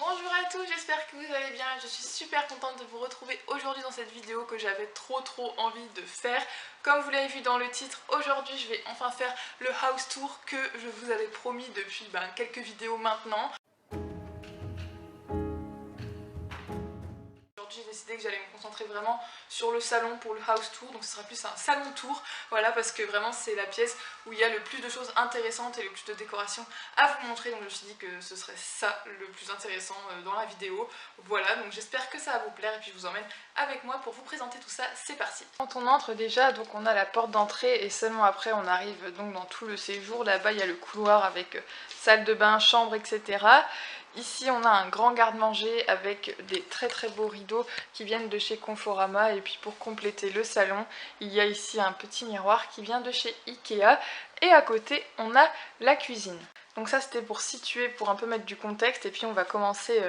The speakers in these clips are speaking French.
Bonjour à tous, j'espère que vous allez bien. Je suis super contente de vous retrouver aujourd'hui dans cette vidéo que j'avais trop envie de faire. Comme vous l'avez vu dans le titre, aujourd'hui je vais enfin faire le house tour que je vous avais promis depuis quelques vidéos maintenant. Aujourd'hui j'ai décidé que j'allais me concentrer vraiment sur le salon pour le house tour, donc ce sera plus un salon tour, voilà, parce que vraiment c'est la pièce où il y a le plus de choses intéressantes et le plus de décorations à vous montrer, donc je me suis dit que ce serait ça le plus intéressant dans la vidéo. Voilà, donc j'espère que ça va vous plaire et puis je vous emmène avec moi pour vous présenter tout ça. C'est parti. Quand on entre déjà, donc on a la porte d'entrée et seulement après on arrive donc dans tout le séjour. Là-bas il y a le couloir avec salle de bain, chambre, etc. Ici on a un grand garde-manger avec des très beaux rideaux qui viennent de chez Conforama, et puis pour compléter le salon il y a ici un petit miroir qui vient de chez Ikea, et à côté on a la cuisine. Donc ça c'était pour situer, pour un peu mettre du contexte, et puis on va commencer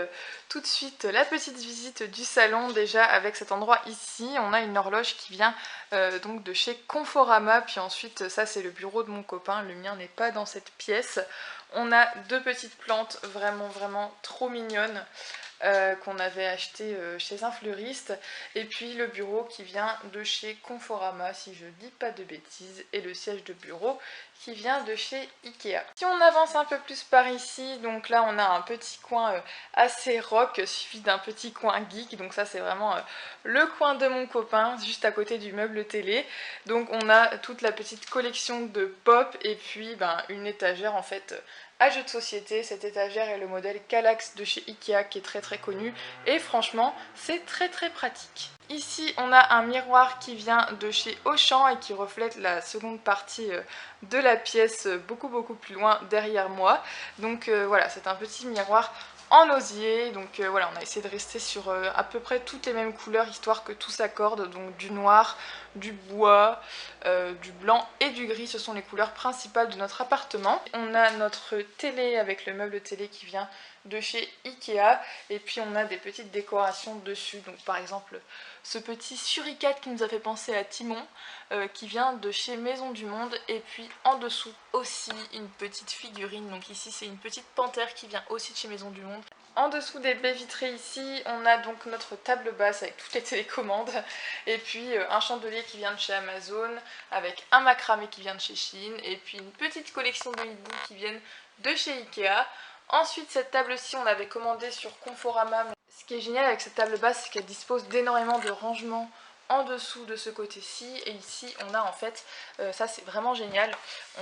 tout de suite la petite visite du salon. Déjà avec cet endroit ici, on a une horloge qui vient donc de chez Conforama, puis ensuite ça c'est le bureau de mon copain, le mien n'est pas dans cette pièce. On a deux petites plantes vraiment trop mignonnes qu'on avait acheté chez un fleuriste, et puis le bureau qui vient de chez Conforama si je dis pas de bêtises, et le siège de bureau qui vient de chez Ikea. Si on avance un peu plus par ici, donc là on a un petit coin assez rock suivi d'un petit coin geek, donc ça c'est vraiment le coin de mon copain juste à côté du meuble télé. Donc on a toute la petite collection de pop, et puis une étagère en fait à jeux de société. Cette étagère est le modèle Kallax de chez Ikea qui est très connu, et franchement c'est très pratique. Ici on a un miroir qui vient de chez Auchan et qui reflète la seconde partie de la pièce beaucoup plus loin derrière moi. Donc voilà, c'est un petit miroir en osier, donc voilà, on a essayé de rester sur à peu près toutes les mêmes couleurs histoire que tout s'accorde, donc du noir, du bois, du blanc et du gris, ce sont les couleurs principales de notre appartement. On a notre télé avec le meuble télé qui vient de chez Ikea, et puis on a des petites décorations dessus, donc par exemple ce petit suricate qui nous a fait penser à Timon qui vient de chez Maison du Monde, et puis en dessous aussi une petite figurine, donc ici c'est une petite panthère qui vient aussi de chez Maison du Monde. En dessous des baies vitrées ici, on a donc notre table basse avec toutes les télécommandes, et puis un chandelier qui vient de chez Amazon, avec un macramé qui vient de chez Shein, et puis une petite collection de hiboux qui viennent de chez Ikea. Ensuite cette table-ci on l'avait commandée sur Conforama. Ce qui est génial avec cette table basse, c'est qu'elle dispose d'énormément de rangements en dessous de ce côté-ci, et ici on a en fait, ça c'est vraiment génial,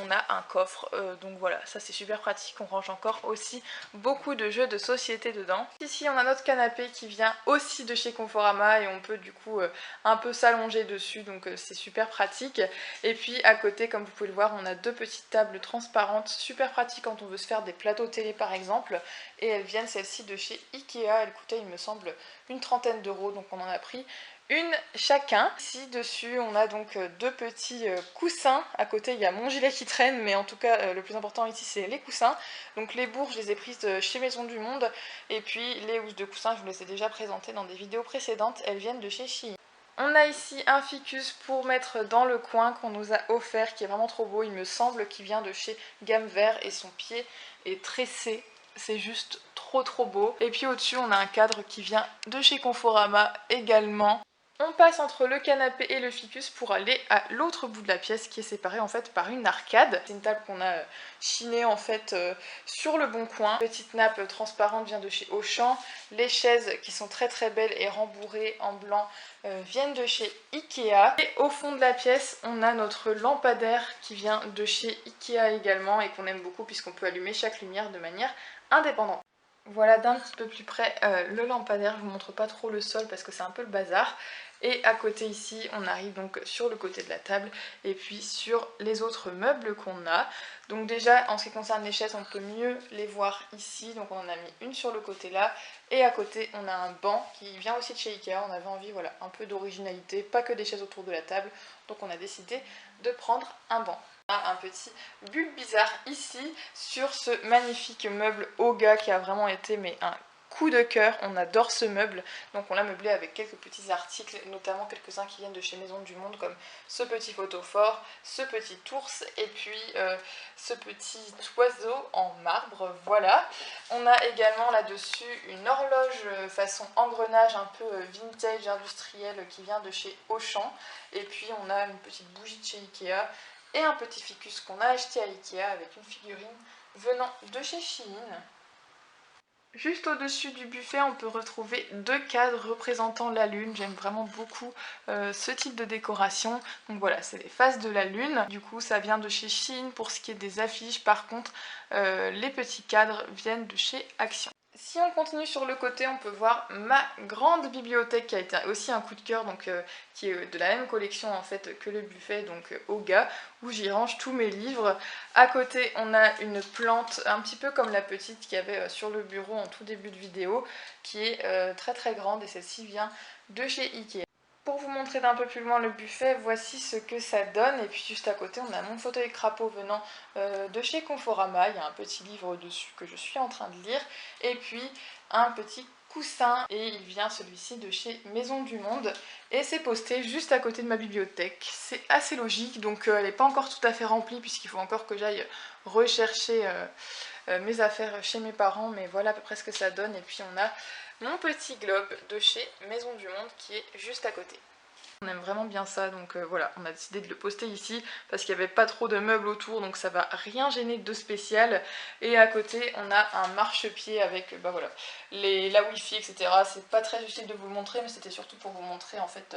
on a un coffre, donc voilà, ça c'est super pratique, on range encore aussi beaucoup de jeux de société dedans. Ici on a notre canapé qui vient aussi de chez Conforama, et on peut du coup un peu s'allonger dessus, donc c'est super pratique. Et puis à côté, comme vous pouvez le voir, on a deux petites tables transparentes, super pratiques quand on veut se faire des plateaux télé par exemple, et elles viennent celles-ci de chez Ikea, elles coûtaient il me semble une trentaine d'euros, donc on en a pris une chacun. Ici dessus on a donc deux petits coussins, à côté il y a mon gilet qui traîne, mais en tout cas le plus important ici c'est les coussins. Donc les bourres je les ai prises de chez Maison du Monde, et puis les housses de coussins je vous les ai déjà présentées dans des vidéos précédentes, elles viennent de chez Shein. On a ici un ficus pour mettre dans le coin qu'on nous a offert, qui est vraiment trop beau, il me semble qu'il vient de chez Gamme Vert, et son pied est tressé, c'est juste trop beau. Et puis au-dessus on a un cadre qui vient de chez Conforama également. On passe entre le canapé et le ficus pour aller à l'autre bout de la pièce qui est séparée en fait par une arcade. C'est une table qu'on a chinée en fait sur le bon coin. Petite nappe transparente vient de chez Auchan. Les chaises qui sont très belles et rembourrées en blanc viennent de chez Ikea. Et au fond de la pièce on a notre lampadaire qui vient de chez Ikea également, et qu'on aime beaucoup puisqu'on peut allumer chaque lumière de manière indépendante. Voilà d'un petit peu plus près le lampadaire, je vous montre pas trop le sol parce que c'est un peu le bazar. Et à côté ici on arrive donc sur le côté de la table, et puis sur les autres meubles qu'on a. Donc déjà en ce qui concerne les chaises on peut mieux les voir ici, donc on en a mis une sur le côté là, et à côté on a un banc qui vient aussi de chez Ikea. On avait envie, voilà, un peu d'originalité, pas que des chaises autour de la table, donc on a décidé de prendre un banc. Un petit bulle bizarre ici sur ce magnifique meuble Oga qui a vraiment été un coup de cœur, on adore ce meuble, donc on l'a meublé avec quelques petits articles, notamment quelques-uns qui viennent de chez Maison du Monde, comme ce petit photophore, ce petit ours et puis ce petit oiseau en marbre, voilà. On a également là-dessus une horloge façon engrenage un peu vintage industriel qui vient de chez Auchan, et puis on a une petite bougie de chez Ikea et un petit ficus qu'on a acheté à Ikea avec une figurine venant de chez Shein. Juste au-dessus du buffet, on peut retrouver deux cadres représentant la lune. J'aime vraiment beaucoup ce type de décoration. Donc voilà, c'est les faces de la lune. Du coup, ça vient de chez Shein pour ce qui est des affiches. Par contre, les petits cadres viennent de chez Action. Si on continue sur le côté, on peut voir ma grande bibliothèque qui a été aussi un coup de cœur, donc qui est de la même collection en fait que le buffet, donc Oga, où j'y range tous mes livres. À côté, on a une plante un petit peu comme la petite qu'il y avait sur le bureau en tout début de vidéo, qui est très très grande, et celle-ci vient de chez Ikea. Pour vous montrer d'un peu plus loin le buffet, voici ce que ça donne. Et puis juste à côté, on a mon fauteuil crapaud venant de chez Conforama. Il y a un petit livre dessus que je suis en train de lire. Et puis un petit coussin, et il vient celui-ci de chez Maison du Monde. Et c'est posté juste à côté de ma bibliothèque. C'est assez logique, donc elle n'est pas encore tout à fait remplie puisqu'il faut encore que j'aille rechercher mes affaires chez mes parents. Mais voilà à peu près ce que ça donne. Et puis on a mon petit globe de chez Maison du Monde qui est juste à côté. On aime vraiment bien ça, donc voilà, on a décidé de le poster ici parce qu'il n'y avait pas trop de meubles autour, donc ça va rien gêner de spécial. Et à côté, on a un marchepied avec bah voilà, la wifi, etc. C'est pas très utile de vous le montrer, mais c'était surtout pour vous montrer en fait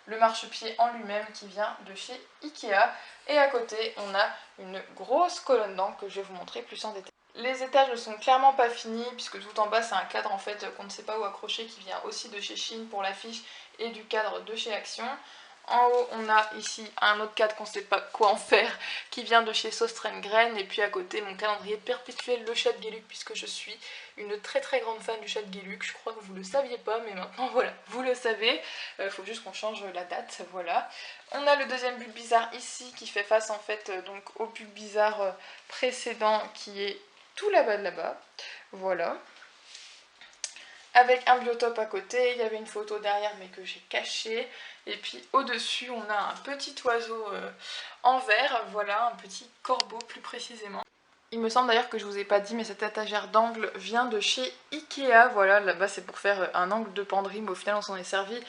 le marchepied en lui-même qui vient de chez Ikea. Et à côté, on a une grosse colonne d'encre que je vais vous montrer plus en détail. Les étages ne sont clairement pas finis puisque tout en bas c'est un cadre en fait qu'on ne sait pas où accrocher qui vient aussi de chez Shein pour l'affiche et du cadre de chez Action. En haut on a ici un autre cadre qu'on ne sait pas quoi en faire qui vient de chez Sostrengren, et puis à côté mon calendrier perpétuel le Chat de Gueluc puisque je suis une très très grande fan du Chat de Gueluc. Je crois que vous le saviez pas mais maintenant voilà, vous le savez. Faut juste qu'on change la date, voilà. On a le deuxième bulle bizarre ici qui fait face en fait donc au bulle bizarre précédent qui est tout là-bas, voilà. Avec un biotope à côté, il y avait une photo derrière mais que j'ai cachée. Et puis au-dessus, on a un petit oiseau en verre, voilà, un petit corbeau plus précisément. Il me semble d'ailleurs que je vous ai pas dit, mais cette étagère d'angle vient de chez Ikea. Voilà, là-bas c'est pour faire un angle de penderie, mais au final on s'en est servi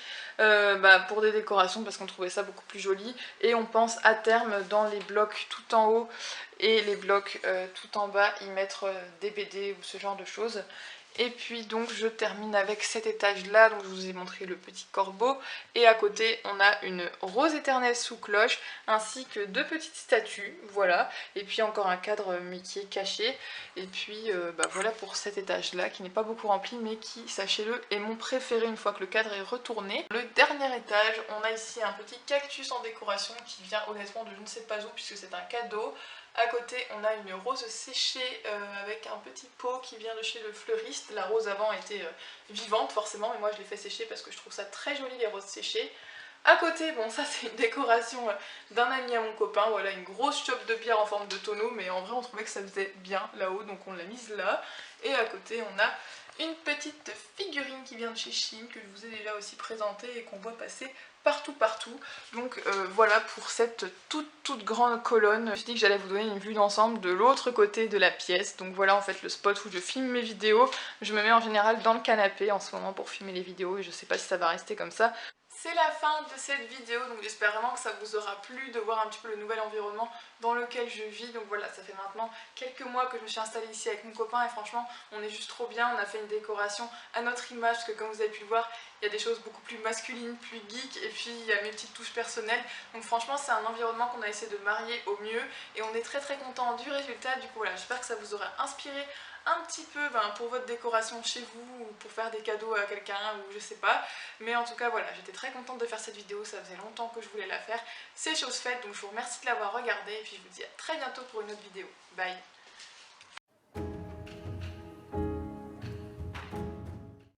pour des décorations parce qu'on trouvait ça beaucoup plus joli. Et on pense à terme dans les blocs tout en haut et les blocs tout en bas y mettre des BD ou ce genre de choses. Et puis donc je termine avec cet étage là, donc je vous ai montré le petit corbeau, et à côté on a une rose éternelle sous cloche ainsi que deux petites statues, voilà, et puis encore un cadre mais qui est caché. Et puis voilà pour cet étage là qui n'est pas beaucoup rempli mais qui, sachez-le, est mon préféré une fois que le cadre est retourné. Le dernier étage, on a ici un petit cactus en décoration qui vient honnêtement de je ne sais pas où puisque c'est un cadeau. À côté, on a une rose séchée avec un petit pot qui vient de chez le fleuriste. La rose avant était vivante forcément, mais moi je l'ai fait sécher parce que je trouve ça très joli les roses séchées. À côté, bon ça c'est une décoration d'un ami à mon copain, voilà, une grosse chope de bière en forme de tonneau, mais en vrai on trouvait que ça faisait bien là-haut, donc on l'a mise là. Et à côté on a une petite figurine qui vient de chez Shein que je vous ai déjà aussi présentée et qu'on voit passer partout. Donc voilà pour cette toute grande colonne. Je me suis dit que j'allais vous donner une vue d'ensemble de l'autre côté de la pièce. Donc voilà en fait le spot où je filme mes vidéos. Je me mets en général dans le canapé en ce moment pour filmer les vidéos et je sais pas si ça va rester comme ça. C'est la fin de cette vidéo, donc j'espère vraiment que ça vous aura plu de voir un petit peu le nouvel environnement dans lequel je vis. Donc voilà, ça fait maintenant quelques mois que je me suis installée ici avec mon copain et franchement on est juste trop bien. On a fait une décoration à notre image parce que comme vous avez pu le voir, il y a des choses beaucoup plus masculines, plus geek, et puis il y a mes petites touches personnelles. Donc franchement c'est un environnement qu'on a essayé de marier au mieux et on est très content du résultat. Du coup voilà, j'espère que ça vous aura inspiré un petit peu pour votre décoration chez vous ou pour faire des cadeaux à quelqu'un ou je sais pas. Mais en tout cas voilà, j'étais très contente de faire cette vidéo, ça faisait longtemps que je voulais la faire. C'est chose faite, donc je vous remercie de l'avoir regardée et puis je vous dis à très bientôt pour une autre vidéo. Bye!